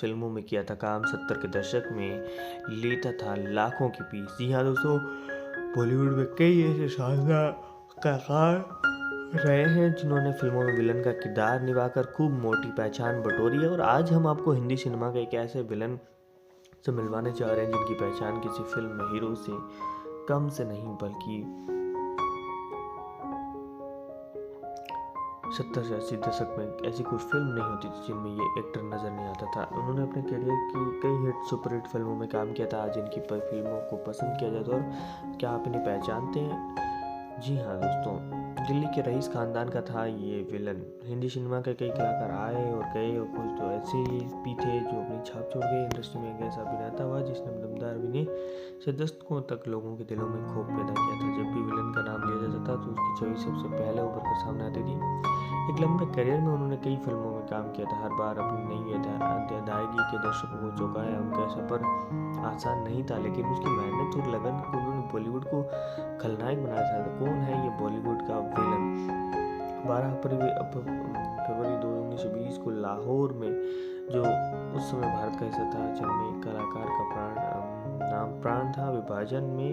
फिल्मों में किया था काम 70 के दशक में लेता था लाखों की फीस। जी हाँ दोस्तों, बॉलीवुड में कई ऐसे शानदार कलाकार रहे हैं जिन्होंने फिल्मों में विलन का किरदार निभाकर खूब मोटी पहचान बटोरी है। और आज हम आपको हिंदी सिनेमा के एक ऐसे विलन से मिलवाने जा रहे हैं जिनकी पहचान किसी फिल्म में हीरो से कम से नहीं बल्कि 70 से 80 दशक में ऐसी कोई फिल्म नहीं होती थी जिनमें ये एक्टर नज़र नहीं आता था। उन्होंने अपने करियर की कई हिट सुपरहिट फिल्मों में काम किया था। आज इनकी फिल्मों को पसंद किया जाता है। और क्या आप इन्हें पहचानते हैं? जी हाँ दोस्तों, दिल्ली के रईस खानदान का था ये विलन। हिंदी सिनेमा के कई कलाकार आए और गए और कुछ तो ऐसे भी थे जो अपनी छाप छोड़ गए। इंडस्ट्री में एक ऐसा अभिनेता हुआ जिसने दमदार अभिनय से दशकों तक लोगों के दिलों में खौफ पैदा किया था। जब भी विलन का नाम लिया जाता था तो उसकी छवि सबसे पहले उभर कर सामने आती थी। एक लंबे करियर में उन्होंने कई फिल्मों में काम किया था। हर बार अपनी नई अदायगी के दर्शकों को चौंकाया। उनका सफर आसान नहीं था, लेकिन उसकी मेहनत और लगन को उन्होंने बॉलीवुड को खलनायक बनाया था। कौन है ये बॉलीवुड का विलन? 12 फरवरी 2020 को लाहौर में, जो उस समय भारत का हिस्सा था, जिनमें एक कलाकार का प्राण था। विभाजन में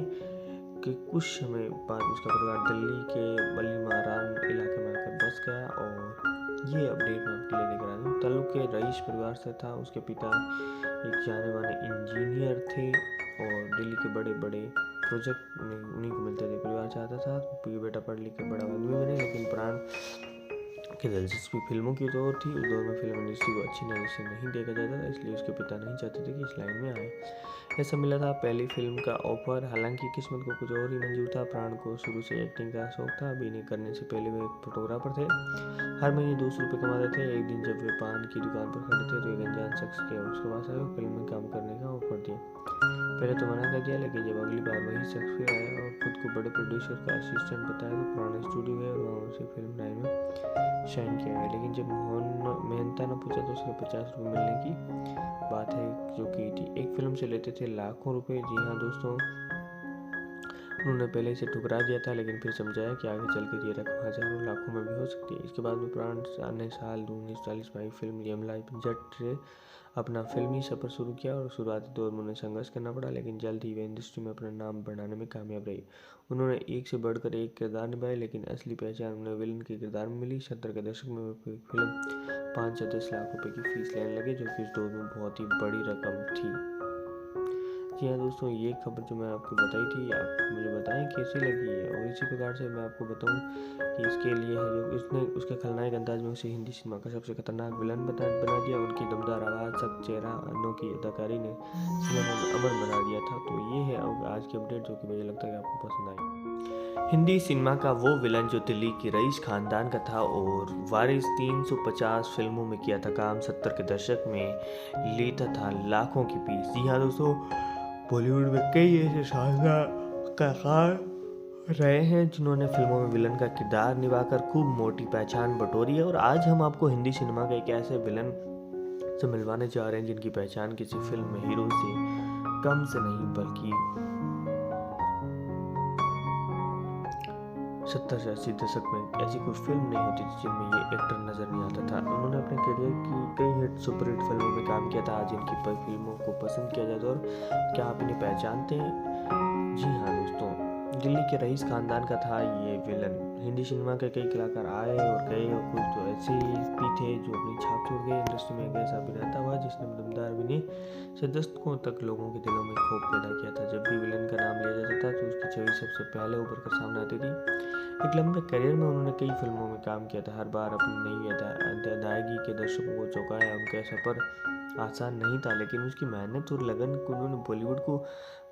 के कुछ समय बाद उसका परिवार दिल्ली के बली मारान इलाके में आकर बस गया। और ये अपडेट मैं आपके लिए लेकर आया हूँ। ताल्लुक के रईस परिवार से था। उसके पिता एक जाने माने इंजीनियर थे और दिल्ली के बड़े बड़े प्रोजेक्ट उन्हीं को मिलते थे। परिवार चाहता था कि बेटा पढ़ लिख कर बड़ा आदमी बने, लेकिन प्राण की दिलचस्पी फिल्मों की तो थी। उस दौर में फिल्म इंडस्ट्री को अच्छी नज़र से नहीं देखा जाता था, इसलिए उसके पिता नहीं चाहते थे कि इस लाइन में आए। ऐसा मिला था पहली फिल्म का ऑफर। हालांकि किस्मत को कुछ और ही मंजूर था। प्राण को शुरू से एक्टिंग का शौक था। अभिनय करने से पहले वे एक फोटोग्राफर थे। हर महीने 200 रुपये कमाते थे। एक दिन जब वे पान की दुकान पर खड़े थे तो एक अनजान शख्स के उसके पास आया और फिल्म में काम करने का ऑफर दिया। पहले तो मना कर दिया, लेकिन जब अगली बार वही शख्स फिर आया और खुद को बड़े प्रोड्यूसर का असिस्टेंट बताया तो पुराने स्टूडियो गए और वहाँ उसे फिल्म लाइन में शाइन किया गया। लेकिन जब मेहनता न पूछा तो उसके 50 रुपये मिलने की बात है जो की थी। एक फिल्म से लेते थे लाखों रुपए। जी हाँ दोस्तों, उन्होंने पहले इसे ठुकरा दिया था, लेकिन फिर समझाया कि आगे चलकर ये रकम हजारों लाखों में भी हो सकती है। इसके बाद में प्राण ने साल 1940 में आई फिल्म यमला जट से अपना फिल्मी सफर शुरू किया। और शुरुआती दौर में उन्हें संघर्ष करना पड़ा, लेकिन जल्द ही वे इंडस्ट्री में अपना नाम बनाने में कामयाब रही। उन्होंने एक से बढ़कर एक किरदार निभाए, लेकिन असली पहचान उन्हें विलन के किरदार में मिली। 70 के दशक में फिल्म 5 से 10 लाख रुपए की फीस लेने लगे, जो कि उस दौर में बहुत ही बड़ी रकम थी। जी हाँ दोस्तों, ये खबर जो मैं आपको बताई थी, आप मुझे बताएं कैसी लगी है। और इसी प्रकार से मैं आपको बताऊं कि इसके लिए है जो इसने उसके खलनायक अंदाज में उसे हिंदी सिनेमा का सबसे खतरनाक विलन बना दिया। उनकी दमदार आवाज़, सख्त चेहरा, अनोखी अदाकारी ने सिनेमा में अमर बना दिया था। तो ये है आज की अपडेट, जो कि मुझे लगता है कि आपको पसंद आई। हिंदी सिनेमा का वो विलन जो दिल्ली की रईस खानदान का था और वारिस 350 फिल्मों में किया था काम। 70 के दशक में लेता था लाखों की फीस। जी हाँ दोस्तों, बॉलीवुड में कई ऐसे शानदार कलाकार रहे हैं जिन्होंने फिल्मों में विलन का किरदार निभाकर खूब मोटी पहचान बटोरी है। और आज हम आपको हिंदी सिनेमा के एक ऐसे विलन से मिलवाने जा रहे हैं जिनकी पहचान किसी फिल्म में हीरो से कम से नहीं बल्कि 70 से 80 दशक में ऐसी कोई फिल्म नहीं होती थी जिनमें ये एक्टर नज़र नहीं आता था। उन्होंने अपने करियर की कई हिट सुपरहिट फिल्मों में काम किया था। आज इनकी फिल्मों को पसंद किया जाता है। और क्या आप इन्हें पहचानते हैं? जी हाँ दोस्तों, दिल्ली के रईस खानदान का था ये विलन। हिंदी सिनेमा के कई कलाकार आए और गए और कुछ तो ऐसे भी थे जो अपनी छाप छोड़ गए। इंडस्ट्री में एक ऐसा अभिनेता हुआ जिसने दमदार अभिनय से दशकों तक लोगों के दिलों में खौफ पैदा किया था। जब भी विलन का नाम लिया जाता था तो उसकी छवि सबसे पहले उभर कर सामने आती थी। एक लंबे करियर में उन्होंने कई फिल्मों में काम किया था। हर बार अपनी नई अदायगी के दर्शकों को चौंकाया। उनका सफर आसान नहीं था, लेकिन उसकी मेहनत और लगन को उन्होंने बॉलीवुड को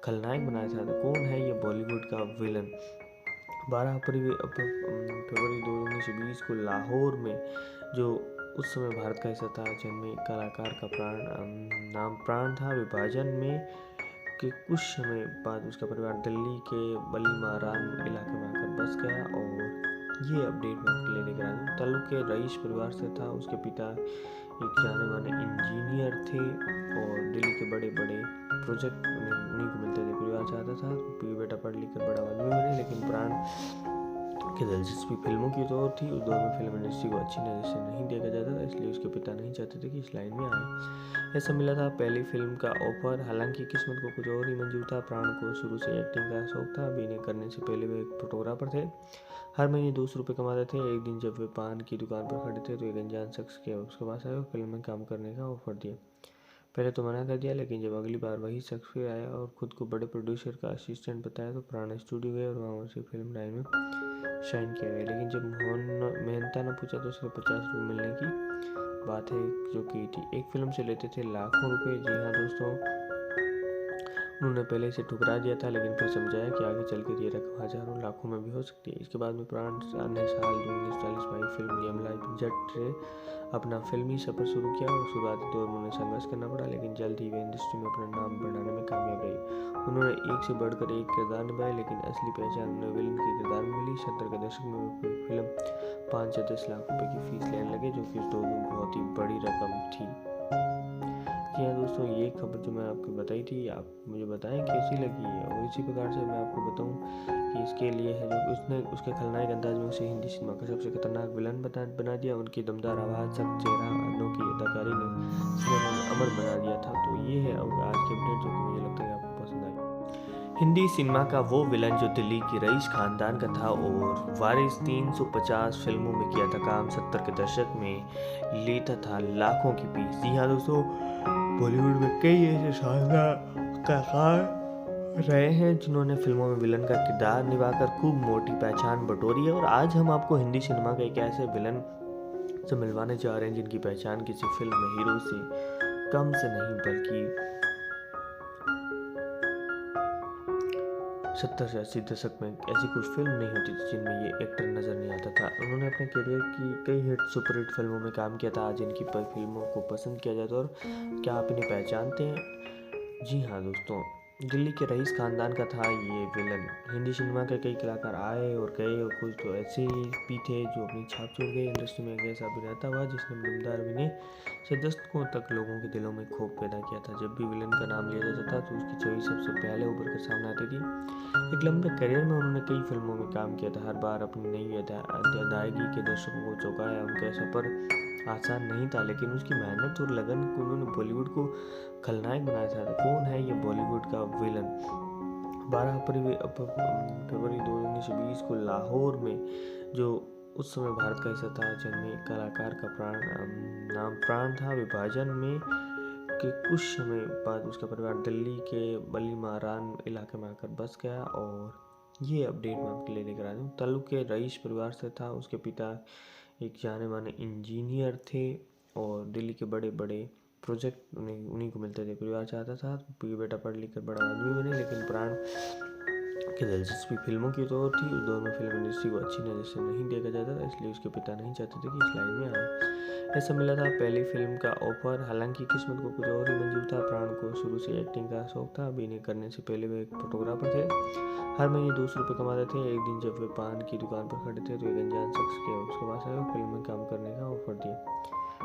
खलनायक बनाया था। कौन है ये बॉलीवुड का विलन? 12 फरवरी 2020 को लाहौर में, जो उस समय भारत का हिस्सा था, जिनमें एक कलाकार का प्राण था। विभाजन में के कुछ समय बाद उसका परिवार दिल्ली के बली मारान इलाके में आकर बस गया। और ये अपडेट मैं आपके लिए लेकर आया हूँ। ताल्लुक के रईस परिवार से था। उसके पिता एक जाने माने इंजीनियर थे और दिल्ली के बड़े बड़े प्रोजेक्ट उन्हीं को मिलते थे। परिवार चाहता था कि बेटा पढ़ लिख कर बड़ा आदमी बने, लेकिन प्राण की दिलचस्पी फिल्मों की तो और थी। उस दौर में फिल्म इंडस्ट्री को अच्छी नज़र से नहीं देखा जाता था, इसलिए उसके पिता नहीं चाहते थे कि इस लाइन में आए। ऐसा मिला था पहली फिल्म का ऑफर। हालांकि किस्मत को कुछ और ही मंजूर था। प्राण को शुरू से एक्टिंग का शौक था। अभिनय करने से पहले वे एक फोटोग्राफर थे। हर महीने 200 रुपये कमाते थे। एक दिन जब वे पान की दुकान पर खड़े थे तो एक अनजान शख्स के उसके पास आया और फिल्म में काम करने का ऑफर दिया। पहले तो मना कर दिया, लेकिन जब अगली बार वही शख्स फिर आया और खुद को बड़े प्रोड्यूसर का असिस्टेंट बताया तो प्राण स्टूडियो गए और वहाँ उसे फिल्म लाइन में शाइन किया गया। लेकिन जब मोहन मेहनता ने पूछा तो सिर्फ 50 रुपये मिलने की बात है जो की थी। एक फिल्म से लेते थे लाखों रुपए। जी हाँ दोस्तों, उन्होंने पहले इसे ठुकरा दिया था, लेकिन फिर समझाया कि आगे चलकर ये रकम हजारों लाखों में भी हो सकती है। इसके बाद में प्राण ने साल 1940 में आई फिल्म यमला जट से अपना फिल्मी सफर शुरू किया और शुरुआती दौर में उन्हें संघर्ष करना पड़ा, लेकिन जल्द ही वे इंडस्ट्री में अपना नाम बनाने में कामयाब रही। उन्होंने एक से बढ़कर एक किरदार निभाए, लेकिन असली पहचान उन्हें विलन के किरदार में मिली। 70 के दशक में फिल्म 5 या 10 लाख रुपए की फीस लेने लगे, जो कि उस दौर में बहुत ही बड़ी रकम थी। जी हाँ दोस्तों, ये खबर जो मैं आपको बताई थी, आप मुझे बताएं कैसी लगी है। और इसी प्रकार से मैं आपको बताऊं कि इसके लिए है जो उसने उसके खलनायक अंदाज में उसे हिंदी सिनेमा का सबसे खतरनाक विलन बना दिया। उनकी दमदार आवाज़, सख्त चेहरा, अनोखी अदाकारी ने सिनेमा में अमर बना दिया था। तो ये है आज की अपडेट जो कि मुझे लगता है आपको पसंद आई। हिंदी सिनेमा का वो विलन जो दिल्ली की रईस खानदान का था और वारिस 350 फिल्मों में किया था काम। 70 के दशक में लेता था लाखों की फीस। जी हाँ दोस्तों, बॉलीवुड में कई ऐसे शानदार कलाकार रहे हैं जिन्होंने फिल्मों में विलन का किरदार निभाकर खूब मोटी पहचान बटोरी है। और आज हम आपको हिंदी सिनेमा के एक ऐसे विलन से मिलवाने जा रहे हैं जिनकी पहचान किसी फिल्म में हीरो से कम से नहीं बल्कि 70 से 80 दशक में ऐसी कोई फिल्म नहीं होती थी जिनमें ये एक्टर नज़र नहीं आता था। उन्होंने अपने करियर की कई हिट सुपरहिट फिल्मों में काम किया था। आज इनकी फिल्मों को पसंद किया जाता है। और क्या आप इन्हें पहचानते हैं? जी हाँ दोस्तों, दिल्ली के रईस खानदान का था ये विलन। हिंदी सिनेमा के कई कलाकार आए और गए और कुछ तो ऐसे भी थे जो अपनी छाप छोड़ गए। इंडस्ट्री में एक ऐसा अभिनेता हुआ जिसने दमदार अभिनय से दशकों तक लोगों के दिलों में खौफ पैदा किया था। जब भी विलन का नाम लिया जाता था तो उसकी छवि सबसे पहले उभर कर सामने आती थी। एक लंबे करियर में उन्होंने कई फिल्मों में काम किया था। हर बार अपनी नई अदायगी के दर्शकों को चौंकाया। उनका सफर आसान नहीं था, लेकिन उसकी मेहनत और लगन को उन्होंने बॉलीवुड को खलनायक बनाया था। कौन है ये बॉलीवुड का विलन? 12 फरवरी 2020 को लाहौर में, जो उस समय भारत का हिस्सा था, जन्मे एक कलाकार का नाम प्राण था। विभाजन में के कुछ समय बाद उसका परिवार दिल्ली के बलीमारान इलाके में आकर बस गया। और ये अपडेट मैं आपके लिए लेकर आया हूँ। ताल्लुक के रईस परिवार से था। उसके पिता एक जाने माने इंजीनियर थे और दिल्ली के बड़े बड़े प्रोजेक्ट उन्हीं को मिलते थे। परिवार चाहता था कि बेटा पढ़ लिख कर बड़ा आदमी बने, लेकिन प्राण की दिलचस्पी फिल्मों की तो और थी। उस दौर में फिल्म इंडस्ट्री को अच्छी नज़र से नहीं देखा जाता था, इसलिए उसके पिता नहीं चाहते थे कि इस लाइन में आए। ऐसा मिला था पहली फिल्म का ऑफर। हालांकि किस्मत को कुछ और ही मंजूर था। प्राण को शुरू से एक्टिंग का शौक था। अभिनय करने से पहले वे एक फोटोग्राफर थे। हर महीने 200 रुपये कमाते थे। एक दिन जब वे पान की दुकान पर खड़े थे तो एक अनजान शख्स के उसके पास आया और फिल्म में काम करने का ऑफर दिया।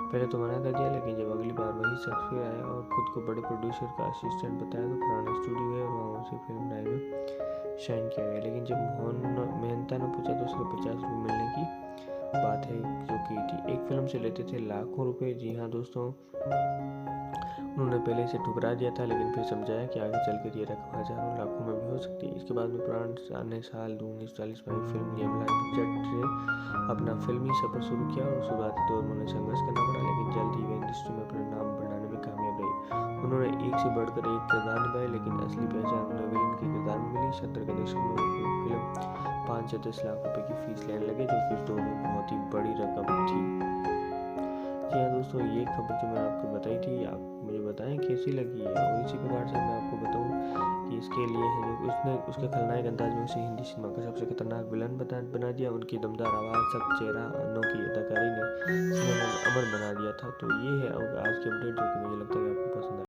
पहले तो मना कर दिया, लेकिन जब अगली बार वही शख्स फिर आया और खुद को बड़े प्रोड्यूसर का असिस्टेंट बताया तो प्राण स्टूडियो गए और वहाँ उसे फिल्म लाइन में शाइन किया गया। लेकिन जब मोहन मेहनता ने पूछा तो सिर्फ 50 रुपये मिलने की बात है जो की थी। एक फिल्म से लेते थे लाखों रुपए। जी हाँ दोस्तों, उन्होंने पहले इसे ठुकरा दिया था, लेकिन फिर समझाया कि आगे चलकर ये रकम हजारों लाखों में भी हो सकती है। इसके बाद में प्राण ने साल 1940 में आई फिल्म यमला जट से अपना फिल्मी सफर शुरू किया और शुरुआती दौर में उन्हें संघर्ष करना पड़ा, लेकिन जल्द ही वे इंडस्ट्री में अपना नाम बनाने में कामयाब रही। उन्होंने एक से बढ़कर एक किरदार निभाए, लेकिन असली पहचान उन्हें विलन के किरदार में मिली। 70 के दशक में फिल्म 5 या 10 लाख रुपए की फीस लेने लगे, जो कि उस दौर में बहुत ही बड़ी रकम थी। जी हाँ दोस्तों, ये खबर जो मैं आपको बताई थी, आप मुझे बताएं कैसी लगी है। और इसी प्रकार से मैं आपको बताऊं कि इसके लिए है जो उसने उसके खलनायक अंदाज में उसे हिंदी सिनेमा का सबसे खतरनाक विलन बना दिया। उनकी दमदार आवाज़, सख्त चेहरा, अनोखी अदाकारी ने सिनेमा में अमर बना दिया था। तो ये है आज की अपडेट जो कि मुझे लगता है आपको पसंद आई।